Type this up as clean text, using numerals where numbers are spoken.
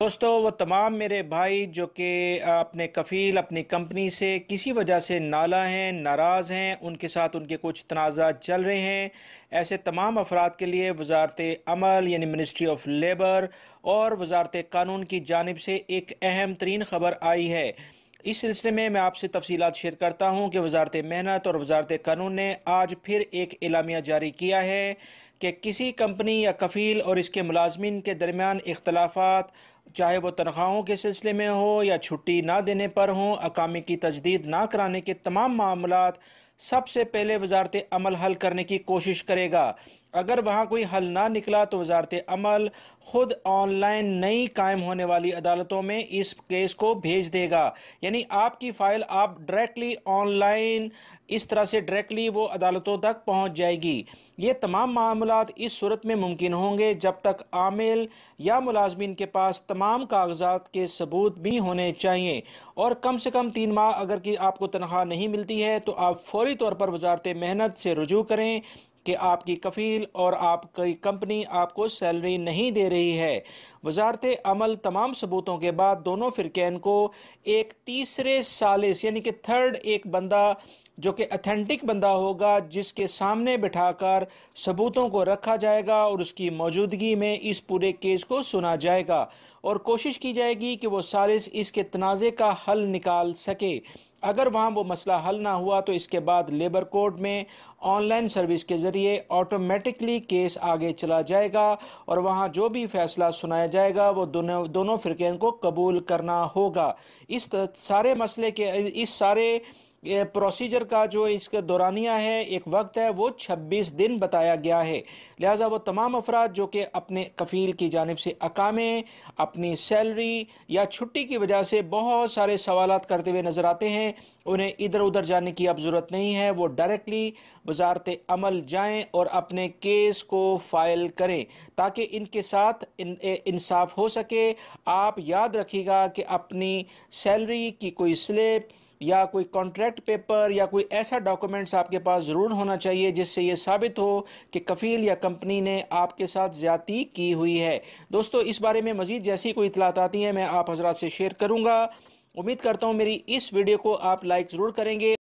दोस्तों, वो तमाम मेरे भाई जो कि अपने कफ़ील अपनी कंपनी से किसी वजह से नाला हैं, नाराज़ हैं, उनके साथ उनके कुछ तनाज़ात चल रहे हैं, ऐसे तमाम अफराद के लिए वजारत अमल यानी मिनिस्ट्री ऑफ लेबर और वजारत कानून की जानिब से एक अहम तरीन ख़बर आई है। इस सिलसिले में मैं आपसे तफसीलात शेयर करता हूँ कि वजारत मेहनत और वजारत कानून ने आज फिर एक एलामिया जारी किया है कि किसी कंपनी या कफ़ील और इसके मुलाजमीन के दरमियान इख्तलाफात, चाहे वो तनख्वाहों के सिलसिले में हो या छुट्टी ना देने पर हो, अकामी की तजदीद ना कराने के तमाम मामलात सबसे पहले वजारत अमल हल करने की कोशिश करेगा। अगर वहाँ कोई हल ना निकला तो वजारत अमल खुद ऑनलाइन नई कायम होने वाली अदालतों में इस केस को भेज देगा। यानी आपकी फ़ाइल आप डायरेक्टली ऑनलाइन इस तरह से डायरेक्टली वो अदालतों तक पहुँच जाएगी। ये तमाम मामलात इस सूरत में मुमकिन होंगे जब तक आमिल या मुलाजमीन के पास तमाम कागजात के सबूत भी होने चाहिए, और कम से कम 3 माह अगर कि आपको तनख्वाह नहीं मिलती है तो आप फौरी तौर पर वजारत मेहनत से रुजू करें कि आपकी कफ़ील और आपकी कंपनी आपको सैलरी नहीं दे रही है। वजारत अमल तमाम सबूतों के बाद दोनों फ़िरक़ैन को एक तीसरे सालिस यानी कि थर्ड एक बंदा जो कि अथेंटिक बंदा होगा जिसके सामने बिठाकर सबूतों को रखा जाएगा और उसकी मौजूदगी में इस पूरे केस को सुना जाएगा और कोशिश की जाएगी कि वो सालिस इसके तनाज़े का हल निकाल सके। अगर वहाँ वो मसला हल ना हुआ तो इसके बाद लेबर कोर्ट में ऑनलाइन सर्विस के ज़रिए ऑटोमेटिकली केस आगे चला जाएगा और वहाँ जो भी फैसला सुनाया जाएगा वो दोनों दोनों फ़िरक़ैन को कबूल करना होगा। सारे मसले के इस सारे ये प्रोसीजर का जो इसका दौरानिया है, एक वक्त है, वो 26 दिन बताया गया है। लिहाजा वो तमाम अफराद जो कि अपने कफ़ील की जानिब से अकामे, अपनी सैलरी या छुट्टी की वजह से बहुत सारे सवालात करते हुए नज़र आते हैं, उन्हें इधर उधर जाने की अब ज़रूरत नहीं है। वो डायरेक्टली वजारत अमल जाएँ और अपने केस को फ़ाइल करें ताकि इनके साथ इंसाफ हो सके। आप याद रखिएगा कि अपनी सैलरी की कोई स्लिप या कोई कॉन्ट्रैक्ट पेपर या कोई ऐसा डॉक्यूमेंट्स आपके पास ज़रूर होना चाहिए जिससे ये साबित हो कि कफ़ील या कंपनी ने आपके साथ ज़्यादती की हुई है। दोस्तों, इस बारे में मज़ीद जैसी कोई इतलात आती हैं मैं आप हज़रात से शेयर करूँगा। उम्मीद करता हूँ मेरी इस वीडियो को आप लाइक ज़रूर करेंगे।